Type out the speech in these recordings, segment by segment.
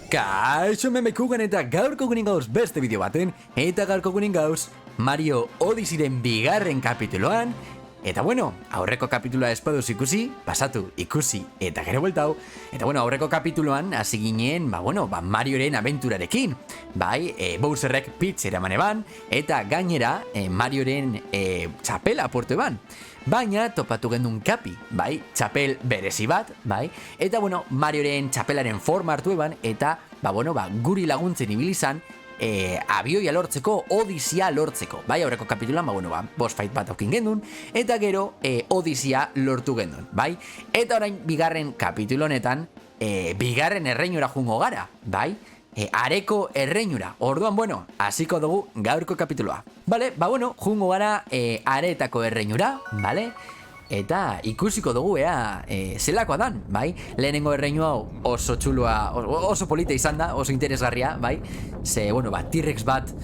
Kaixo memekugan eta gaurko gunin gauz beste bideo baten, eta gaurko gunin gauz Mario Odysseyren bigarren kapituloan. Eta bueno, aurreko kapituloa espaduz ikusi, pasatu ikusi eta gero bueltau. Eta bueno, aurreko kapituloan hasi ginen, Marioren abenturarekin. Bai, Bowserrek Peach eraman eban, eta gainera Marioren txapela aportu eban. Baina topatu gendun kapi, bai, txapel berezi bat, bai. Eta bueno, Marioren txapelaren forma hartu eban, eta guri laguntzen ibilizan, abioia lortzeko, Odisia lortzeko. Bai, aurreko kapitulan, boss fight bat aukin gendun, eta gero Odisia lortu gendun, bai. Eta orain, bigarren kapitulo honetan, bigarren erreinura jungo gara, bai. Areko erreinura. Orduan, hasiko dugu gaurko kapituloa. Bale, jungo gara areetako erreinura, bale? Eta ikusiko dugu zelakoa dan, bai? Lehenengo erreinu hau oso txulua, oso polita izan da, oso interesgarria, bai? Ze, T-Rex bat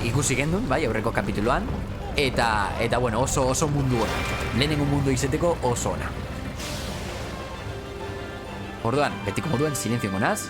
ikusi gendun, bai, aurreko kapituloan. Eta oso mundu ona. Lehenengo mundu izeteko oso ona. Orduan, betiko moduen silencio gonaz.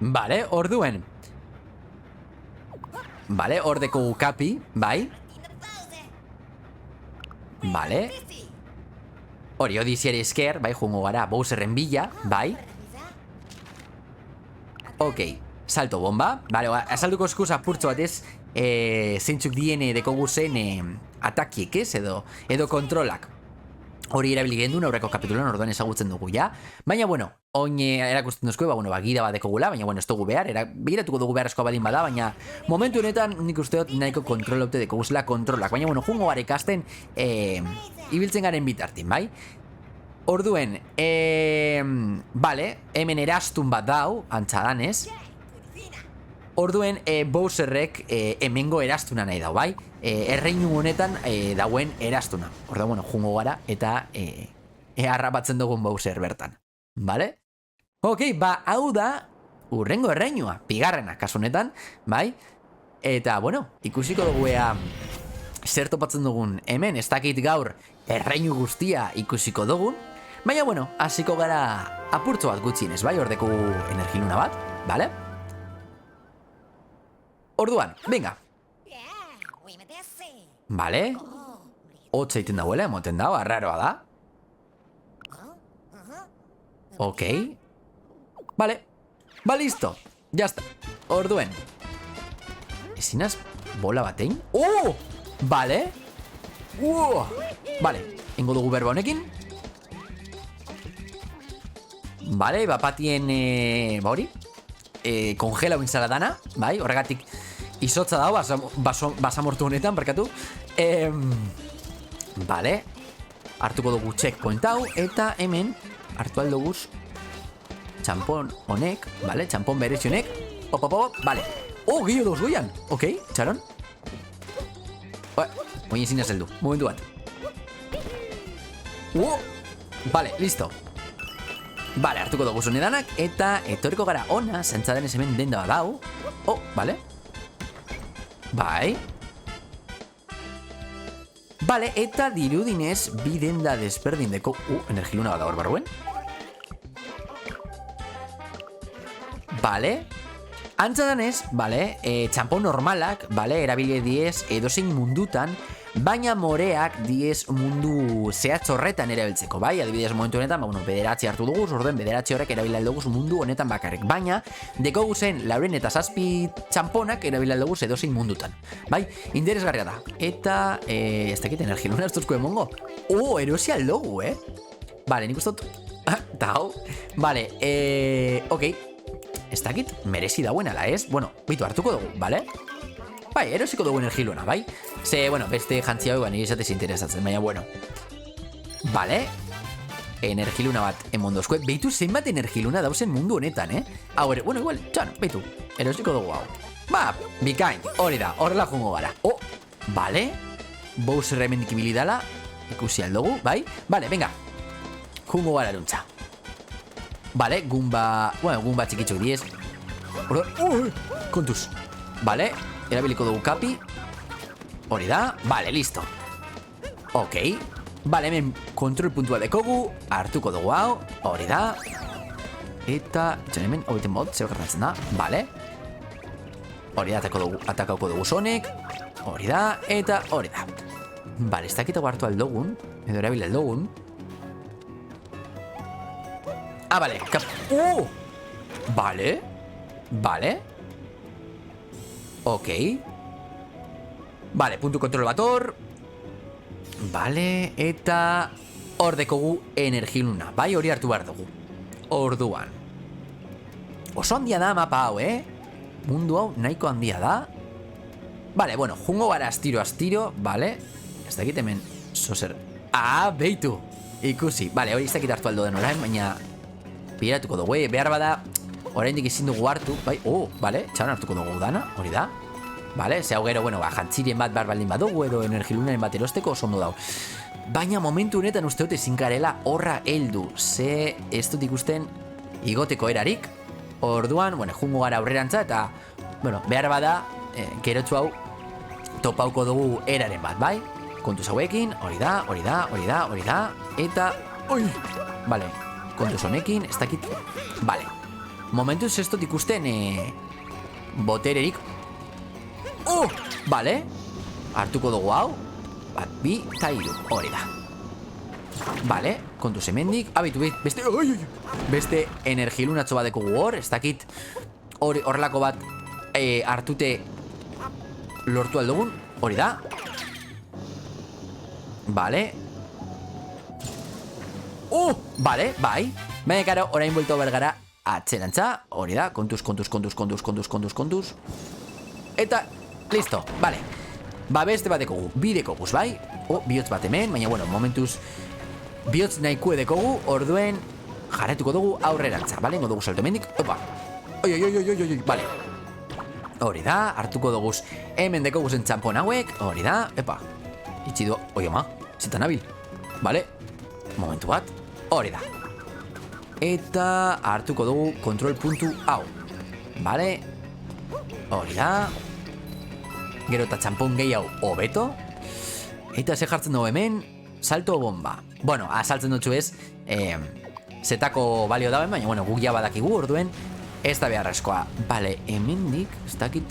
Bale, orduen. Bale, ordeko kapi, bai. Bale. Hori, Odysseari esker, bai, jungo gara Bowserren bila, bai. Ok, salto bomba. Bale, asalduko eskuz apurtzo batez zeintzuk diene dekogu zen atakiek ez, edo kontrolak. Hori erabili gendun aurreko kapituloan, orduan ezagutzen dugu, ja. Baina, oin erakusten duzko, gida bat dekogula, baina, ez dugu behar, begiratuko dugu beharrezkoa badin bada, baina momentu honetan nik usteot nahiko kontrolaute dekoguzela kontrolak. Baina, jungo gara ikasten ibiltzen garen bitartin, bai? Orduen, bale, hemen erastun bat dau, antzadanez. Orduen, Bowserrek hemengo erastuna nahi dau, bai? Erreinu honetan dauen erastuna. Orduan, jungo gara eta harrapatzen dugun Bowser bertan. Bale? Ok, hau da urrengo erreinua, bigarrena, kasu honetan, bai? Eta, ikusiko dugu zer topatzen dugun hemen, ez dakit gaur erreinu guztia ikusiko dugun. Baina, hasiko gara apurtzo bat gutxienez, bai? Ordeko energiluna bat, bale? Orduan, venga. Bale. Hotza iten dauela, emoten dau, arraroa da. Ok. Bale. Listo. Jazta. Orduen. Ezinaz bola batein? Oh! Bale. Bale. Ingo dugu berba honekin. Bale, bapatien hori. Kongela bintzala dana. Bai, horregatik izotza dago, basamortu honetan, barkatu. Bale. Hartuko dugu checkpoint hau, eta hemen hartu aldoguz txampon honek, bale, txampon berezi honek. Bale. Oh, gillo dauz goian. Ok, txaron. Oin ezin azeldu, momentu bat. Bale, listo. Bale, hartuko dugu zonedanak, eta etoriko gara ona, zantzadenez hemen denda bat dau. Oh, bale. Bai. Bale, eta dirudinez bi denda desberdin deko... energiluna bat da hor barruen. Bale. Antzadanez, bale, txampon normalak, bale, erabile diez edozein mundutan baina moreak diez mundu zehatz horretan erabiltzeko, bai? Adibidez momentu honetan, bueno, bederatzi hartu dugu, orduen bederatzi horrek erabila dugu mundu honetan bakarrik, baina dekogu zen lauren eta zazpi txamponak erabila dugu edozein mundutan, bai? Interesgarria da, eta ez dakit energiluna ez duzko emongo. Erosi aldogu, Vale, nik ustot, eta hau, vale, ok, ez dakit, merezi dauen ala, ez? Bueno, bitu hartuko dugu, vale? Bai, erosiko dugu energiluna, bai? Ze, bueno, beste jantzia hau nire izatez interesatzen, baina, bueno. Vale, energiluna bat emondozko, behitu zenbat energiluna dauzen mundu honetan, Hau ere, bueno, igual, txan, behitu, erosiko dugu hau. Ba, bikain, hori da, horrela jungo gara. Vale, Bowser hemendik ibili dala, ikusi aldugu, bai? Vale, venga, jungo gara eruntza. Vale, Goomba, bueno, Goomba txikitxok diez. Kontuz. Vale, erabiliko dugu kapi. Hori da, vale, listo. Ok, vale, hemen kontrol puntua dekogu, hartuko dugu hau, hori da. Eta, etxan hemen, hobiten mod, zeba gertatzen da, vale. Hori da, atakauko dugu Sonic. Hori da, eta hori da. Vale, ez dakitago hartu aldogun, edo erabil aldogun. Vale, vale. Vale. Ok. Vale, puntu kontrol bat hor. Vale, eta hor dekogu energiluna, bai, hori hartu behar dugu. Orduan. Oso handia da mapa hau, Mundu hau nahiko handia da. Vale, bueno, jungo gara astiro, vale. Ez dakit hemen, zozer. Beitu. Ikusi, vale, hori ez dakit hartu aldo den orain, baina piratuko dugu, behar bada oraindik ezin dugu hartu, bai, vale, txaban hartuko dugu dana, hori da. Vale, ze hau gero, bueno, jantzirien bat behar baldin badugu, edo energilunaren bat erosteko oso ondo dau. Baina momentu honetan uste dut ezin garela horra heldu, ze ez dut ikusten igoteko erarik. Orduan, bueno, jungo gara aurrerantza, eta, bueno, behar bada, gerotzu hau topauko dugu eraren bat, bai? Kontuz hauekin, hori da, eta, vale, kontuz honekin, ez dakit, vale. Momentuz ez dut ikusten botererik. Vale, hartuko dugu hau, bat, bi, eta hiru, hori da. Vale, kontuz hemendik, abitu, beste energilunatxo bat dekogu hor, ez dakit horrelako bat hartute lortu aldugun, hori da. Vale. Vale, bai. Baina karo, orain buelto bergara atzerantza, hori da, kontuz. Eta, listo, vale. Ba, beste bat dekogu, bi dekoguz, bai? Bihotz bat hemen, baina, bueno, momentuz bihotz nahikue dekogu, orduen jarretuko dugu aurrerantza, bale? Ingo dugu salto hemendik, opa. Vale. Hori da, hartuko duguz hemen dekoguzen txampon hauek, hori da, epa. Itxidu, zitan nabil. Vale, momentu bat, hori da. Eta hartuko dugu kontrol puntu hau. Vale, hori da. Gero eta txampon gehi hau hobeto. Eta ze jartzen dugu hemen, salto bomba. Bueno, saltzen dutxu ez, zetako balio dauen, baina, bueno, guk ja badakigu orduen, ez da beharrezkoa. Vale, hemendik, ez dakit,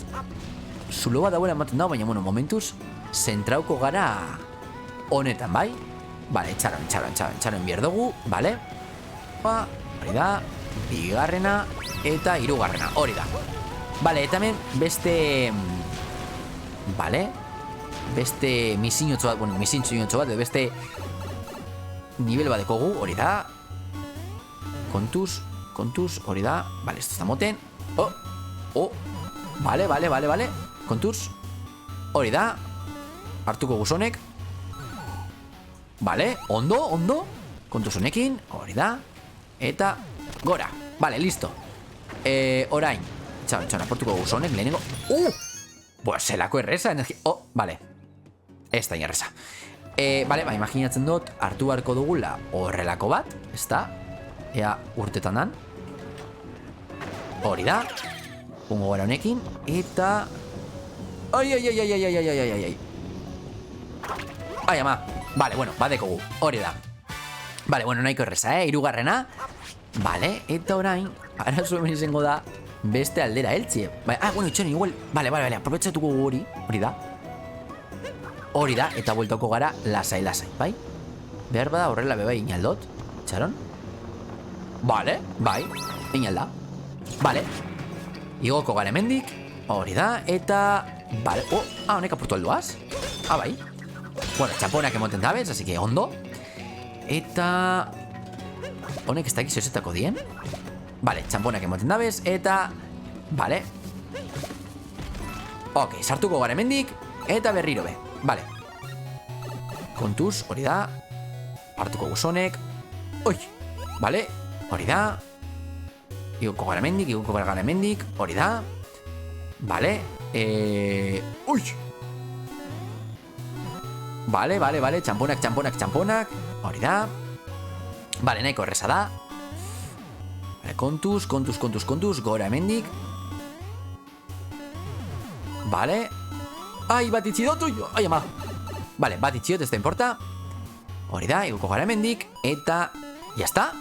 zulo bat dauela ematen dago, baina, bueno, momentuz, zentrauko gara honetan, bai? Vale, txaron bierdogu, vale? Hori da, bigarrena eta hirugarrena, hori da. Vale, eta hemen beste... Vale, beste misinotxo bat, bueno, misinotxo bat, beste nivel bat dekogu, hori da. Kontuz, hori da. Vale, esto está moten. Vale. Kontuz, hori da. Hartuko guzonek. Vale, ondo. Kontuz honekin, hori da. Eta, gora. Vale, listo. Orain, txan, aportuko guzonek, lehenengo. Pues zelako erreza, energia. Vale. Ez da erreza. Vale, imaginatzen dut, hartu beharko dugula horrelako bat, ez da? Ea urtetan dan. Hori da. Ungo gara honekin, eta... Ai, ama. Vale, bueno, badekogu, hori da. Vale, bueno, nahiko erreza, hirugarrena. Vale, eta orain, ara zuen izango da, beste aldera heltzie. Bueno, itxen, igual, vale, aprobetxatuko hori da. Hori da, eta bueltoko gara lasai, bai? Behar bada horrela bebai inaldot, txaron? Vale, bai, inalda. Vale, igoko gara hemendik. Hori da, eta... Vale, honek apurtu alduaz. Bai. Bueno, txamponak emoten dabez, así que ondo. Eta... Honek ez da egiz ezetako dien. Vale, txamponak emoten dabez, eta... Vale. Ok, sartuko gara hemendik. Eta berriro be, vale. Kontuz, hori da. Hartuko guzonek. Oi, vale, hori da. Igoko gara hemendik, hori da. Vale, ui. Vale, txamponak. Hori da. Vale, nahiko erreza da. Vale, kontuz, gora hemendik. Vale. Ai, bat itxidot, ai ama. Vale, bat itxidot, ez da importa. Hori da, igoko gara hemendik. Eta, jazta.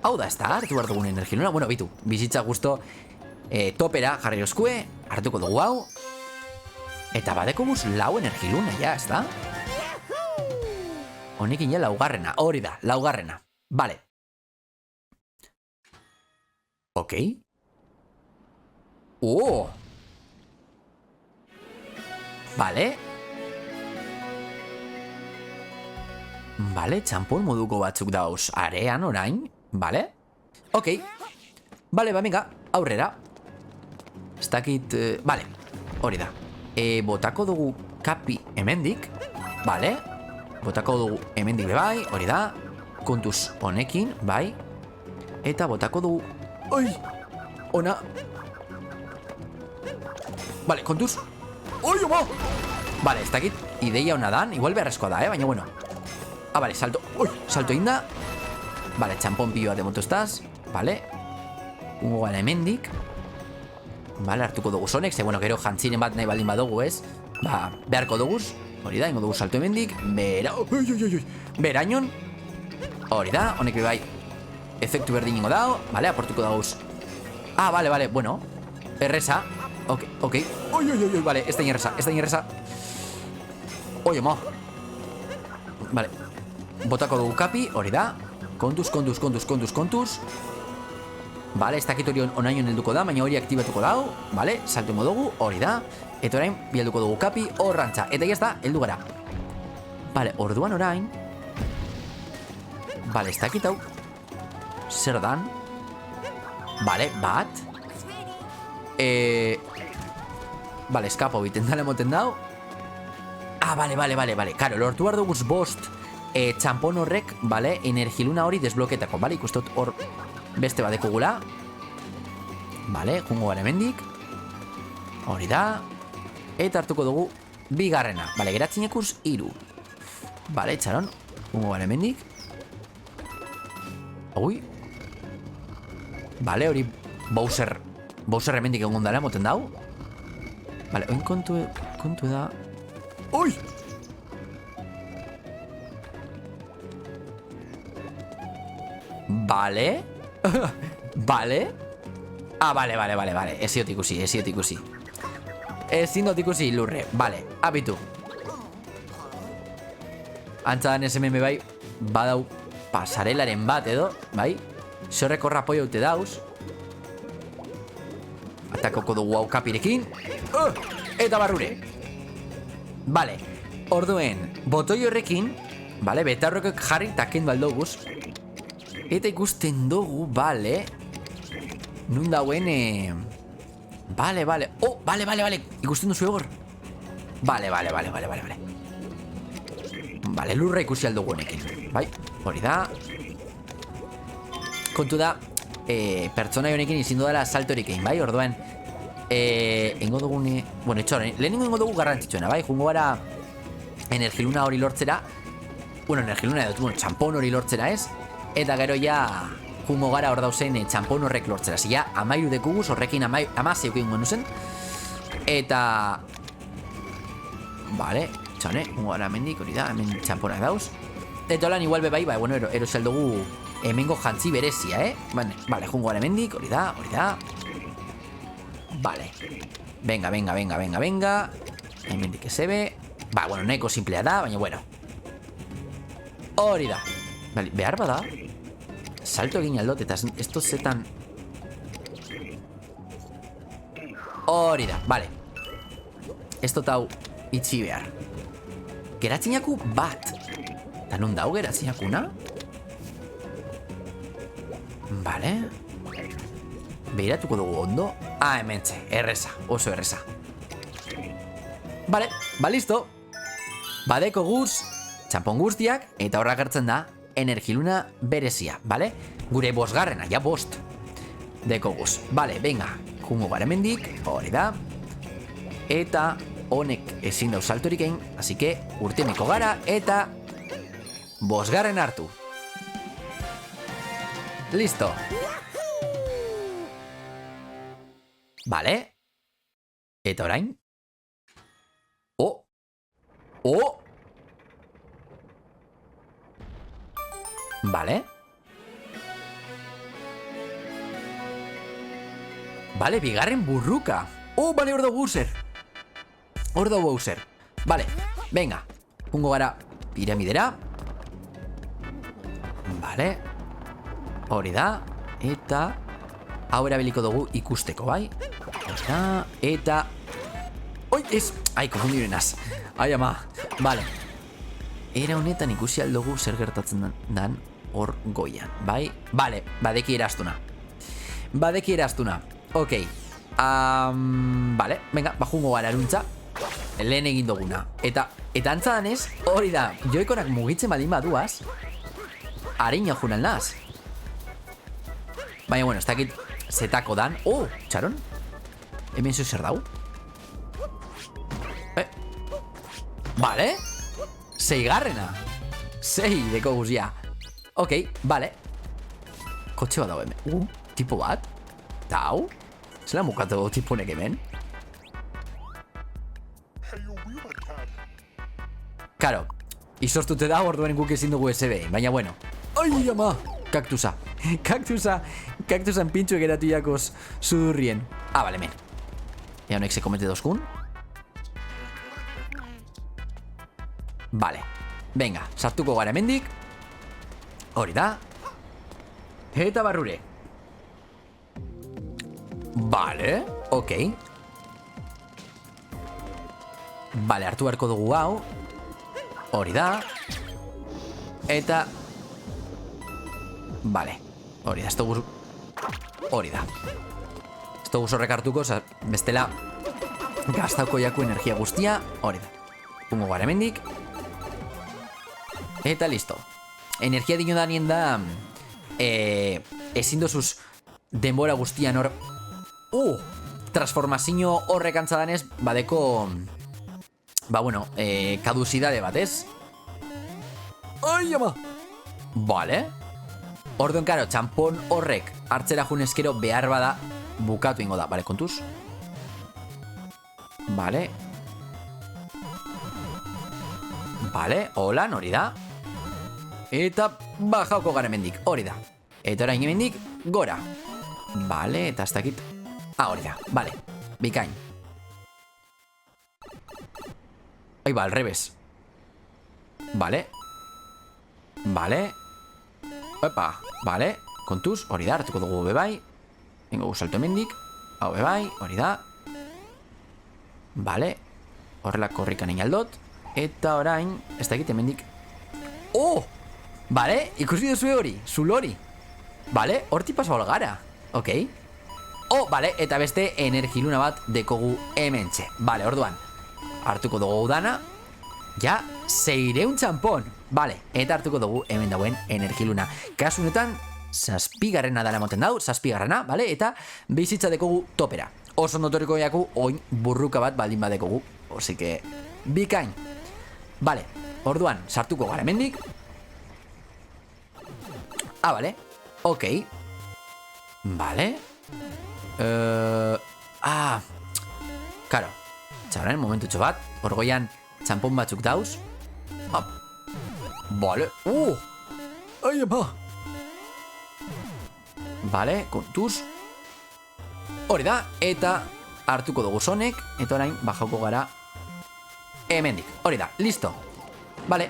Hau da, ez da, hartu behar dugun energiluna. Bueno, bitu, bizitza guzto topera jarri oskue. Hartuko dugu hau. Eta badeko guz lau energiluna, ja, ez da. Honekin ja laugarrena, hori da, laugarrena. Vale. Ok. Vale. Vale, txampon moduko batzuk dauz arean orain. Vale. Ok. Vale, ba, venga, aurrera. Ez dakit... Vale, hori da. Botako dugu kapi hemendik. Vale. Botako dugu hemendik bebai, hori da. Kontuz honekin, bai. Eta botako dugu... Oi! Ona... Vale, kontuz... Oi, oma! Vale, ez dakit ideia hona dan. Igual beharrezkoa da, baina bueno. Vale, salto... Ui, salto inda. Vale, txampon pilo bat emotu estaz. Vale. Ungo gara hemendik. Vale, hartuko dugu zonek. Ze, bueno, gero jantziren bat nahi baldin badugu, ez? Ba, beharko duguz. Hori da, ingo dugu salto hemendik. Berainon. Hori da, honek bai efektu berdin ingo dao. Vale, aportuko daguz. Vale, bueno. Erreza. Ok. Oi, vale, ez da inerreza. Oi, ama. Vale. Botako dugu kapi, hori da. Kontuz. Vale, ez dakit hori onaino helduko da, baina hori aktibatuko dau. Vale, salto ingo dugu, hori da. Eta orain, bialduko dugu kapi, horrantza. Eta ya da, heldu gara. Vale, orduan orain. Vale, ez dakit hau. Zer dan? Vale, bat. Vale, eskapo biten dala moten dau. Vale. Karo, lortu behar duguz bost txampon horrek, vale, energiluna hori desbloketako. Vale, ikustot hor beste badeko gula. Vale, jungo gara hemendik. Hori da. Eta hartuko dugu bigarrena. Vale, geratzen ekuz 3. Vale, txaron. Jungo gara hemendik. Ui. Vale, hori Bowser hemendik egon dala moten dau. Vale, oin kontu da... Ui! Vale. Vale. Vale. Ezin dut ikusi lurre. Vale, abitu. Antzadan SMM bai, badau pasarelaren bat edo, bai? Zorreko rapoi haute dauz. Atakoko dugu hau kapirekin. Eta barrure. Vale, orduen, botoi horrekin, vale, betarrokek jarri taken baldoguz. Eta ikusten dugu, vale. Nun dauen, Vale. Vale, ikusten duzu egor. Vale. Vale, lurra ikusi aldugu honekin. Bai, hori da. Kontu da, pertsona honekin izin dudala saltorik egin, bai, orduan. Engo dugune... Bueno, etxoren, lehenengo engo dugu garrantzitsuena, bai? Jungo gara energiluna hori lortzera. Bueno, energiluna edo, txampon hori lortzera, ez? Eta gero ja jungo gara hor dauzen txampon horrek lortzera. Zia, amairu dekuguz, horrekin amazeuk egin guen duzen. Eta... Vale, txone, jungo gara hemendik, hori da, hemen txamponak dauz. Eta holan igual bebai, bai, bueno, erosel dugu hemengo jantzi berezia, Vale, jungo gara hemendik, hori da. Vale. Venga. Hemendik ezebe. Ba, bueno, nahiko simplea da, baina bueno. Hori da. Bale, behar bada salto egin aldot eta esto zetan. Hori da, bale. Esto tau itxi behar. Geratzinaku bat. Ta non dau geratzinakuna? Bale. Behiratuko dugu ondo. Ah, hementxe, erreza, oso erreza. Bale, ba listo. Badeko guz txampon guztiak, eta horrak hartzen da energiluna berezia, bale? Gure bosgarrena, ja bost. Deko guz, bale, venga. Jungo gara mendik, hori da. Eta honek ezin dau saltorik egin, así que urtemeko gara, eta bosgarren hartu. Listo. Bale. Eta orain. Oh. Oh. Vale. Vale, bigarren burruka. Oh, vale, hor da Bowser. Hor da Bowser. Vale, venga. Jungo gara piramidera. Vale. Hori da. Eta hau erabiliko dugu ikusteko, bai? Eta oi, ez. Ai, konfundirenaz. Ai, ama. Vale. Era honetan ikusi aldugu zer gertatzen dan hor goian, bai? Vale, badeki eraztuna. Badeki eraztuna. Ok. Vale, venga, bajungo gara eruntza. Lehen egin duguna. Eta antza danez, hori da, joikonak mugitzen badin baduaz, harina junan naz. Baina, bueno, ez dakit zetako dan. Oh, txaron. Hemen zo zer dau. Vale. Seigarrena. Sei deko guzia. Ok, vale. Kotxe bat dago hemen. Tipo bat. Tau. Zela mukatu tipo nek hemen. Karo, izostute da orduan guk ezin dugu SB. Baina bueno. Ai, ama. Kaktusa. Kaktusan pintxu egeratu jakoz sudurrien. Ah, vale, men. Ea honek se komete dozkun. Vale, venga, sartuko gara hemendik. Hori da. Eta barrure. Vale, ok. Vale, hartu beharko dugu hau. Hori da. Eta vale, hori da, ez dugu. Hori da. Ez dugu horrek hartuko, bestela gastauko jaku energia guztia. Hori da. Pungo gara hemendik. Eta listo. Energia dino danien da ezin dozuz denbora guztian hor. Transformazio horrek antzadanez badeko, ba bueno, kadusidade bat, ez? Ai, ama! Vale. Orduan, karo, txampon horrek hartzera junezkero behar bada bukatu ingo da. Vale, kontuz. Vale. Vale, holan, hori da. Eta bajauko gara hemendik, hori da. Eta orain hemendik, gora. Vale, eta ez dakit. Ah, hori da, vale, bikain. Ai, ba, al revés. Vale. Vale. Opa, vale. Kontuz, hori da, hartuko dugu bebai. Ingo salto hemendik. Hau bebai, hori da. Vale. Horrela korrikan inaldot. Eta orain, ez dakit hemendik. Oh! Vale, ikusi duzu hori, zulori. Vale, horti pasau gara. Ok. Oh, vale, eta beste energiluna bat dekogu hementxe. Vale, orduan, hartuko dugu dana. Ja, 600 txampon. Vale, eta hartuko dugu hemen dauen energiluna. Kasunetan, 7garrena dala moten dau, 7garrena, vale, eta bizitza dekogu topera. Oso notoriko jaku, oin burruka bat baldin badekogu. Osí que, bikain. Vale, orduan, sartuko gara hemendik. Ah, vale, ok. Vale. Karo, txabraren momentu bat. Orgoian txampon batzuk dauz. Vale. Ai, ama. Vale, kontuz. Hori da, eta hartuko dugu zonek. Eta orain, bajauko gara hemendik, hori da, listo. Vale,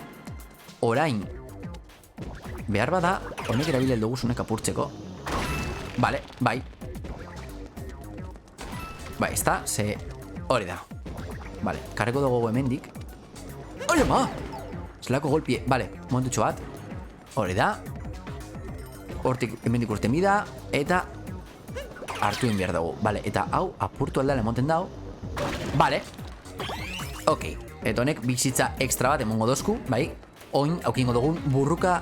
orain behar bada, honek erabile duguzunek apurtzeko. Vale, bai. Bai, ez da, ze... hori da. Vale, karreko dugu hemendik. Hori ama! Zelako golpie, vale, momentutxo bat. Hori da. Hortik hemendik urte mida. Eta hartu behar dugu. Vale, eta hau apurtu aldala emoten dau. Vale. Ok, eta honek bizitza ekstra bat emongo dozku, bai. Oin, aukingo dugun burruka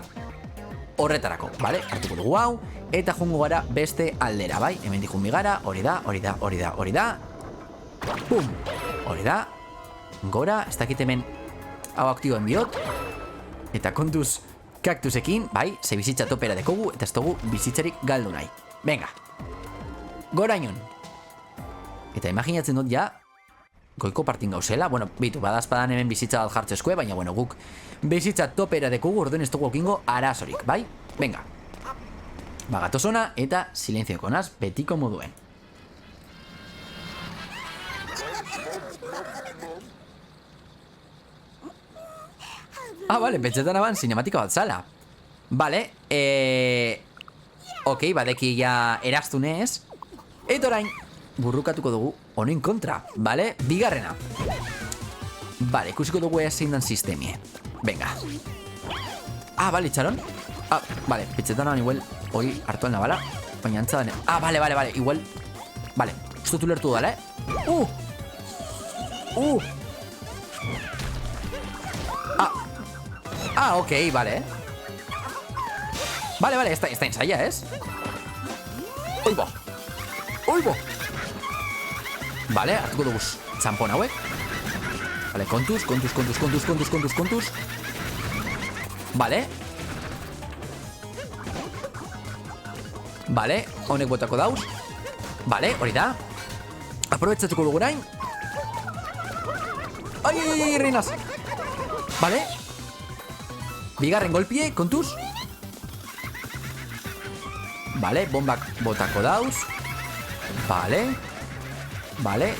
horretarako, vale? Hartuko dugu hau, eta jungo gara beste aldera, bai? Hemendik junbi gara, hori da, hori da, hori da, hori da. Pum! Hori da. Gora, ez dakit hemen hau aktiboen biot. Eta kontuz kaktusekin, bai? Ze bizitza topera dekogu, eta ez dugu bizitzarik galdu nahi. Venga. Gora inon. Eta imaginatzen dut ja, goiko partin gauzela. Bueno, bitu, badazpadan hemen bizitza bat jartzezkoe, baina bueno, guk bizitza topera dekogu, orduen ez dugu okingo arazorik, bai? Venga. Bagatozona eta silenzio konaz betiko moduen. Ah, vale, pentsetan aban sinematika bat zala. Vale, ok, badeki ja eraztunez. Eta orain, burrukatuko dugu honen kontra, vale? Bigarrena. Vale, ikusiko dugu ezin dan sistemie. Venga. Ah, vale, txaron. Ah, vale, pentsetan aban igual hoi hartuan la bala. Baina antzadan. Ah, vale, vale, vale, igual. Vale, usto tu lertu dala, Ah, ok, vale. Vale, vale, está ensaya, ¿es? Oibo. Oibo. Vale, hartuko dugu txampon hauek. Vale, kontuz. Vale. Vale, honek botako dauz. Vale, hori da. Aprovetzatuko dugu orain. Ai, reinas. Vale. Bigarren golpie, kontuz. Vale, bombak botako dauz. Vale. Vale.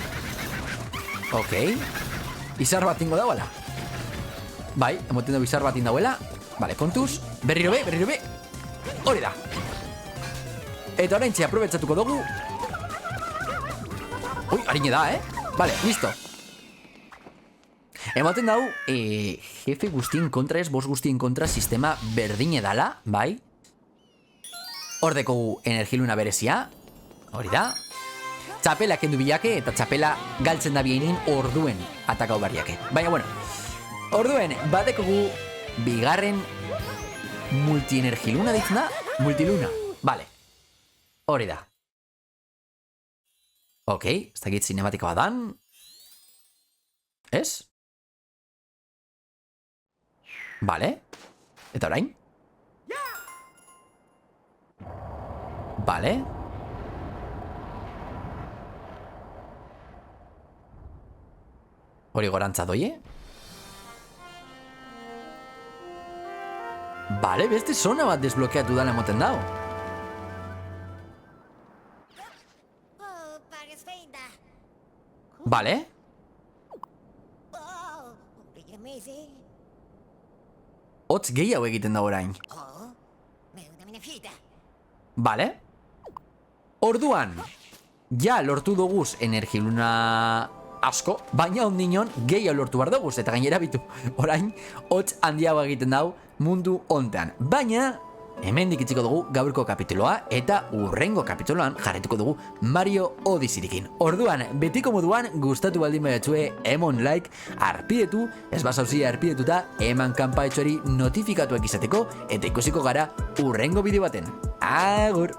Ok. Bizar bat ingo dauela. Bai, emoten du bizar bat indauela. Vale, kontuz. Berriro be. Hori da. Eta orain txe aprobetzatuko dugu. Ui, harine da, Vale, listo. Ematen dau, jefe guztien kontra ez, boss guztien kontra sistema berdine dala, bai? Hor dekogu energiluna berezia. Hori da. Txapela kendu bilake eta txapela galtzen da bienin orduen atakau barriake. Baina, bueno, orduen batekogu bigarren multienergiluna ditzen da? Multiluna, vale. Hori da. Ok, ez dakit cinematika badan. Ez? Vale. Eta orain? Vale. Hori gorantza doie. Vale, beste zona bat desblokeatu dala emoten dau. Vale. Hotz gehiago egiten da orain. Vale. Orduan, ja lortu doguz energiluna asko, baina ondinon gehiago lortu bar doguz, eta gainera bitu, orain, hotz handiago egiten dau mundu hontean. Baina, hemendik itziko dugu gaurko kapituloa, eta urrengo kapituloan jarretuko dugu Mario Odysseyrekin. Orduan, betiko moduan, gustatu baldin baiatzue, emon like, arpidetu, ez basauzia arpidetuta, eman kanpaetxoari notifikatuak izateko, eta ikusiko gara urrengo bideo baten. Agur!